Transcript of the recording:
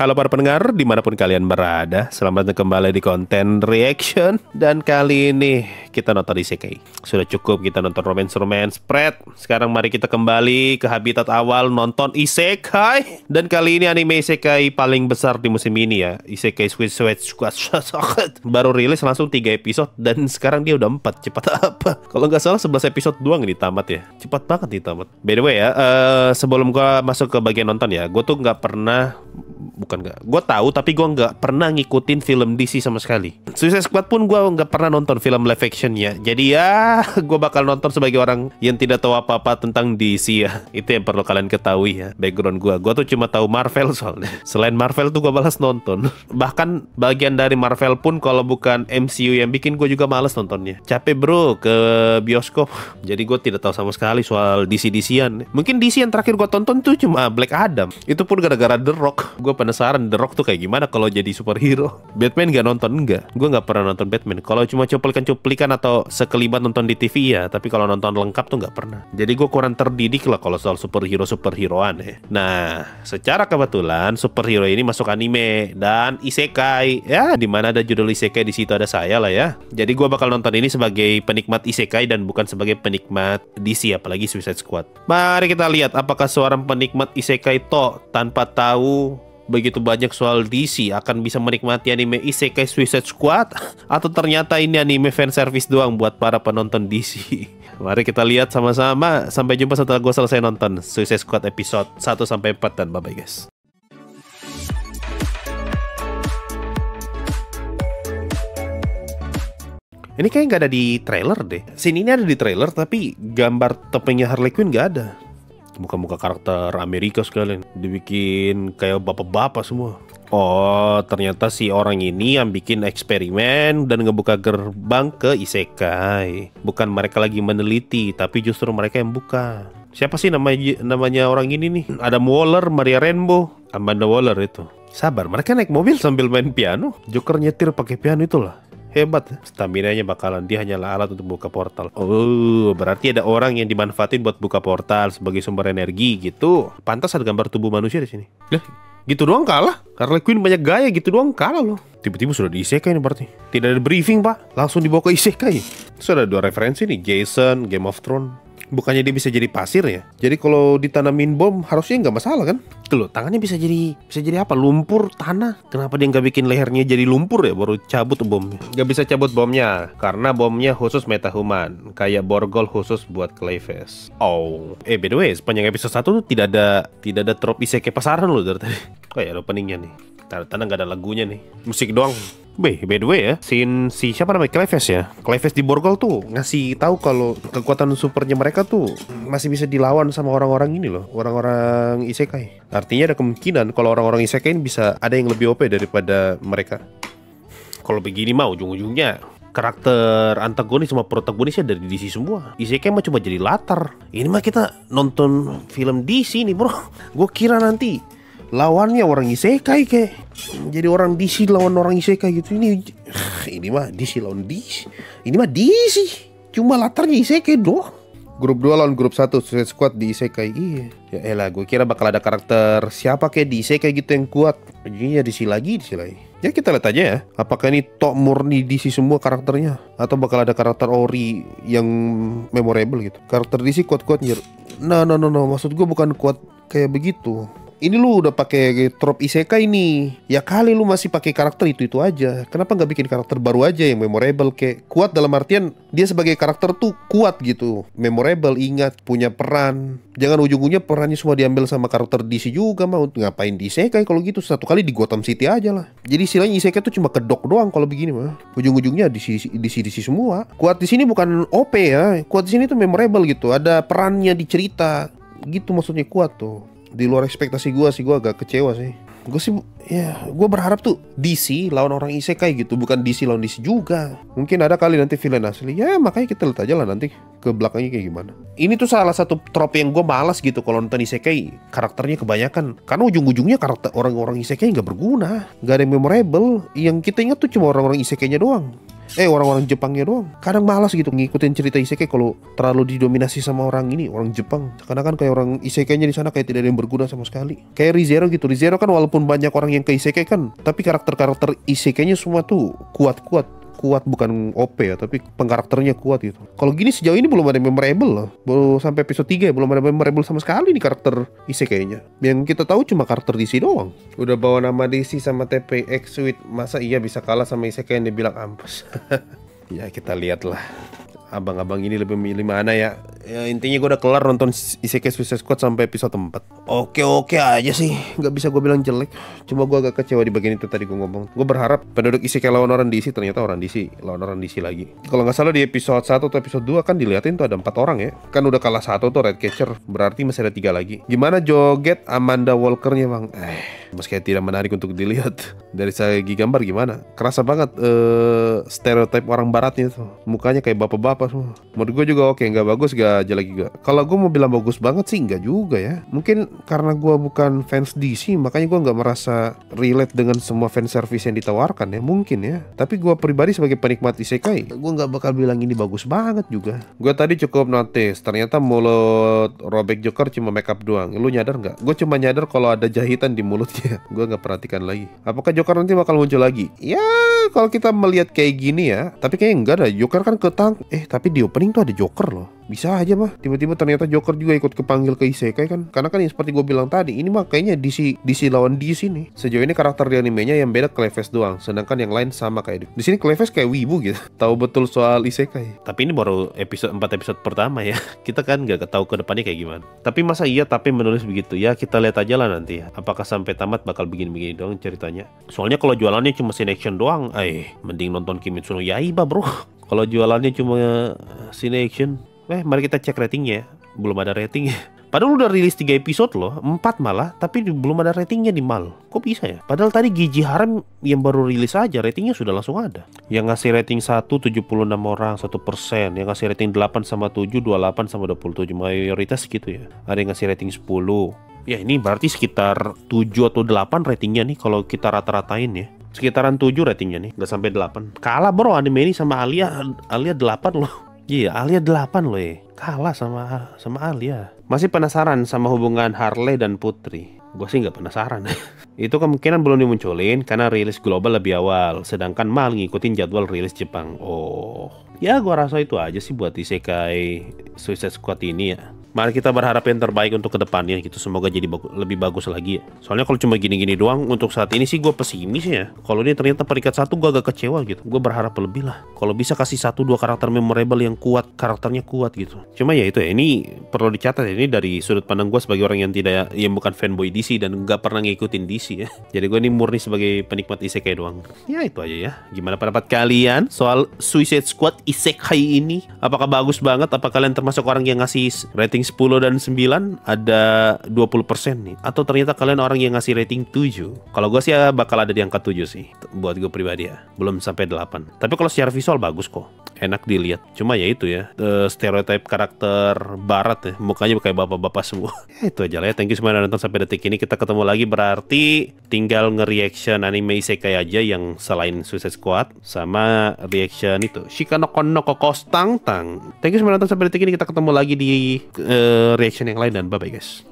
Halo para pendengar, dimanapun kalian berada, selamat datang kembali di konten reaction. Dan kali ini kita nonton isekai. Sudah cukup kita nonton romance spread. Sekarang mari kita kembali ke habitat awal, nonton isekai. Dan kali ini anime isekai paling besar di musim ini ya, Isekai Squid Squad. Baru rilis langsung 3 episode dan sekarang dia udah 4. Cepat apa? Kalau nggak salah 11 episode doang ini tamat ya. Cepat banget nih tamat. By the way ya, sebelum gua masuk ke bagian nonton ya, gue tuh nggak pernah, gue tahu tapi gue nggak pernah ngikutin film DC sama sekali. Suicide Squad pun gue nggak pernah nonton film live actionnya. Jadi ya gue bakal nonton sebagai orang yang tidak tahu apa-apa tentang DC ya. Itu yang perlu kalian ketahui ya, background gue tuh cuma tahu Marvel soalnya. Selain Marvel tuh gue malas nonton. Bahkan bagian dari Marvel pun kalau bukan MCU yang bikin, gue juga malas nontonnya. Capek bro ke bioskop. Jadi gue tidak tahu sama sekali soal DC-DCan. Mungkin DC yang terakhir gue tonton tuh cuma Black Adam. Itu pun gara-gara The Rock. Gue penasaran The Rock tuh kayak gimana kalau jadi superhero. Batman gak nonton, enggak. Gue gak pernah nonton Batman. Kalau cuma cuplikan-cuplikan atau sekelibat nonton di TV ya, tapi kalau nonton lengkap tuh gak pernah. Jadi gue kurang terdidik lah kalau soal superheroan ya. Nah, secara kebetulan superhero ini masuk anime dan isekai. Ya, dimana ada judul isekai di situ ada saya lah ya. Jadi gue bakal nonton ini sebagai penikmat isekai dan bukan sebagai penikmat DC, apalagi Suicide Squad. Mari kita lihat apakah seorang penikmat isekai tanpa tahu begitu banyak soal DC akan bisa menikmati anime isekai Suicide Squad, atau ternyata ini anime fanservice doang buat para penonton DC. Mari kita lihat sama-sama. Sampai jumpa setelah gue selesai nonton Suicide Squad episode 1-4 dan bye-bye guys. Ini kayaknya nggak ada di trailer deh. Scene ini ada di trailer tapi gambar topengnya Harley Quinn nggak ada. Muka-muka karakter Amerika sekalian dibikin kayak bapak-bapak semua. Oh, ternyata si orang ini yang bikin eksperimen dan ngebuka gerbang ke isekai. Bukan mereka lagi meneliti, tapi justru mereka yang buka. Siapa sih namanya orang ini nih? Adam Waller, Maria Rainbow, Amanda Waller itu. Sabar, mereka naik mobil sambil main piano. Joker nyetir pakai piano itulah. Hebat, staminanya bakalan, dia hanyalah alat untuk buka portal. Oh, berarti ada orang yang dimanfaatin buat buka portal sebagai sumber energi gitu. Pantas ada gambar tubuh manusia di sini. Lah, gitu doang kalah? Harley Quinn banyak gaya, gitu doang kalah loh. Tiba-tiba sudah di isekai nih berarti. Tidak ada briefing pak, langsung dibawa ke isekai. Sudah ada 2 referensi nih, Jason, Game of Thrones. Bukannya dia bisa jadi pasir ya? Jadi kalau ditanamin bom harusnya nggak masalah kan? Tuh loh, tangannya bisa jadi apa? Lumpur, tanah. Kenapa dia nggak bikin lehernya jadi lumpur ya? Baru cabut bomnya. Nggak bisa cabut bomnya karena bomnya khusus metahuman. Kayak borgol khusus buat Clayface. Oh, by the way, sepanjang episode 1 tuh tidak ada trop isekai pasaran loh dari tadi. Oh ya, openingnya nih. Tanda-tanda nggak ada lagunya nih. Musik doang. By the way ya, si siapa namanya, Clayface ya. Clayface di borgol tuh ngasih tahu kalau kekuatan supernya mereka tuh masih bisa dilawan sama orang-orang ini loh, orang-orang isekai. Artinya ada kemungkinan kalau orang-orang isekai ini bisa ada yang lebih OP daripada mereka. Kalau begini mah ujung-ujungnya karakter antagonis sama protagonisnya dari DC semua. Isekai mah cuma jadi latar. Ini mah kita nonton film DC nih bro. Gue kira nanti lawannya orang isekai kayak. Jadi orang DC lawan orang isekai gitu. Ini mah DC lawan DC. Ini mah DC. Cuma latarnya isekai doang. Grup 2 lawan grup 1 Suicide Squad di isekai. Iya. Ya elah, gue kira bakal ada karakter siapa kayak di isekai gitu yang kuat. Iya, DC lagi. Ya kita lihat aja ya, apakah ini tok murni DC semua karakternya, atau bakal ada karakter ori yang memorable gitu. Karakter DC kuat-kuat nyer. No, maksud gue bukan kuat kayak begitu. Ini lu udah pakai trop isekai nih. Ya kali lu masih pakai karakter itu aja. Kenapa nggak bikin karakter baru aja yang memorable, kayak kuat dalam artian dia sebagai karakter tuh kuat gitu, memorable, ingat, punya peran. Jangan ujung-ujungnya perannya semua diambil sama karakter DC juga. Mau ngapain di isekai kalau gitu? Satu kali di Gotham City aja lah. Jadi istilahnya isekai tuh cuma kedok doang kalau begini mah. Ujung-ujungnya DC semua. Kuat di sini bukan OP ya. Kuat di sini tuh memorable gitu. Ada perannya di cerita. Gitu maksudnya kuat tuh. Di luar ekspektasi gue sih, gue agak kecewa sih. Gue berharap tuh DC lawan orang isekai gitu, bukan DC lawan DC juga. Mungkin ada kali nanti villain asli. Ya makanya kita lihat aja lah nanti ke belakangnya kayak gimana. Ini tuh salah satu trope yang gue malas gitu kalau nonton isekai. Karakternya kebanyakan. Karena ujung-ujungnya karakter orang-orang isekai nggak berguna, nggak ada yang memorable. Yang kita ingat tuh cuma orang-orang isekainya doang. Orang-orang Jepangnya doang. Kadang malas gitu ngikutin cerita isekai kalau terlalu didominasi sama orang Jepang. Karena kan kayak orang isekainya di sana kayak tidak ada yang berguna sama sekali. Kayak ReZero gitu. ReZero kan walaupun banyak orang yang ke isekai kan, tapi karakter-karakter isekainya semua tuh kuat, bukan OP ya, tapi pengkarakternya kuat gitu. Kalau gini sejauh ini belum ada yang memorable loh. Baru sampai episode 3 ya, belum ada yang memorable sama sekali nih karakter isekainya. Yang kita tahu cuma karakter DC doang. Udah bawa nama DC sama TPX Suite, masa iya bisa kalah sama isekai yang dibilang ampus. Ya kita lihatlah. Abang-abang ini lebih milih mana ya? Ya intinya gue udah kelar nonton Isekai Suicide Squad sampai episode 4. Oke aja sih, nggak bisa gue bilang jelek. Cuma gue agak kecewa di bagian itu tadi gue ngomong. Gue berharap penduduk Isekai lawan orang DC, ternyata orang DC lawan orang DC lagi. Kalau nggak salah di episode 1 atau episode 2 kan diliatin tuh ada 4 orang ya. Kan udah kalah 1 tuh Redcatcher, berarti masih ada 3 lagi. Gimana joget Amanda Walker-nya bang? Meski tidak menarik untuk dilihat. Dari segi gambar gimana? Kerasa banget stereotip orang baratnya tuh. Mukanya kayak bapak-bapak semua. Menurut gue juga oke, nggak bagus, nggak jelek juga. Kalau gue mau bilang bagus banget sih nggak juga ya. Mungkin karena gue bukan fans DC, makanya gue nggak merasa relate dengan semua fan service yang ditawarkan ya. Mungkin ya. Tapi gue pribadi sebagai penikmat isekai, gue nggak bakal bilang ini bagus banget juga. Gue tadi cukup notice, ternyata mulut Robek Joker cuma makeup doang. Lu nyadar nggak? Gue cuma nyadar kalau ada jahitan di mulutnya. Gue nggak perhatikan lagi. Apakah Joker nanti bakal muncul lagi? Ya, kalau kita melihat kayak gini ya. Tapi kayaknya enggak ada. Joker kan ketang. Tapi di opening tuh ada Joker loh. Bisa aja mah. Tiba-tiba ternyata Joker juga ikut kepanggil ke isekai kan. Karena kan yang seperti gue bilang tadi, ini mah kayaknya DC lawan DC nih. Sejauh ini karakter di animenya yang beda Cleves doang. Sedangkan yang lain sama kayak di sini Cleves kayak wibu gitu. Tahu betul soal isekai. Tapi ini baru 4 episode pertama ya. Kita kan nggak tahu ke depannya kayak gimana. Tapi masa iya tapi menulis begitu ya, kita lihat aja lah nanti ya. Apakah sampai tamat bakal begini-begini doang ceritanya. Soalnya kalau jualannya cuma scene action doang, mending nonton Kimetsu no Yaiba bro. Kalau jualannya cuma scene action, mari kita cek ratingnya. Belum ada ratingnya. Padahal udah rilis 3 episode loh, 4 malah, tapi belum ada ratingnya di MAL. Kok bisa ya? Padahal tadi Gigi Harem yang baru rilis aja, ratingnya sudah langsung ada. Yang ngasih rating 1, 76 orang, 1%. Yang ngasih rating 8 sama 7, 28 sama 27. Mayoritas gitu ya. Ada yang ngasih rating 10. Ya ini berarti sekitar 7 atau 8 ratingnya nih kalau kita rata-ratain ya. Sekitaran 7 ratingnya nih, nggak sampai 8. Kalah bro anime ini sama Alia 8 loh. Iya, Alia 8 loh ya. Kalah sama Alia. Masih penasaran sama hubungan Harley dan Putri? Gue sih nggak penasaran. Itu kemungkinan belum dimunculin karena rilis global lebih awal, sedangkan MAL ngikutin jadwal rilis Jepang. Oh, ya gue rasa itu aja sih buat Isekai Suicide Squad ini ya. Mari kita berharap yang terbaik untuk kedepannya gitu. Semoga jadi lebih bagus lagi ya. Soalnya kalau cuma gini-gini doang untuk saat ini sih gue pesimis ya. Kalau ini ternyata peringkat 1 gue agak kecewa gitu. Gue berharap lebih lah. Kalau bisa kasih 1-2 karakter memorable yang kuat, karakternya kuat gitu. Cuma ya itu ya, ini perlu dicatat ya. Ini dari sudut pandang gue sebagai orang yang bukan fanboy DC dan nggak pernah ngikutin DC ya. Jadi gue ini murni sebagai penikmat isekai doang. Ya itu aja ya. Gimana pendapat kalian soal Suicide Squad isekai ini? Apakah bagus banget? Apa kalian termasuk orang yang ngasih rating 10 dan 9 ada 20% nih? Atau ternyata kalian orang yang ngasih rating 7? Kalau gue sih ya bakal ada di angka 7 sih. Buat gue pribadi ya. Belum sampai 8. Tapi kalau secara visual bagus kok. Enak dilihat. Cuma ya itu ya, stereotip karakter barat ya. Mukanya kayak bapak-bapak semua. Ya itu aja lah ya. Thank you semua yang nonton sampai detik ini. Kita ketemu lagi, berarti tinggal nge-reaction anime isekai aja yang selain Suicide Squad sama reaction itu Shikano no Kokos Tang Tang. Thank you semua yang nonton sampai detik ini. Kita ketemu lagi di reaction yang lain dan bye bye guys.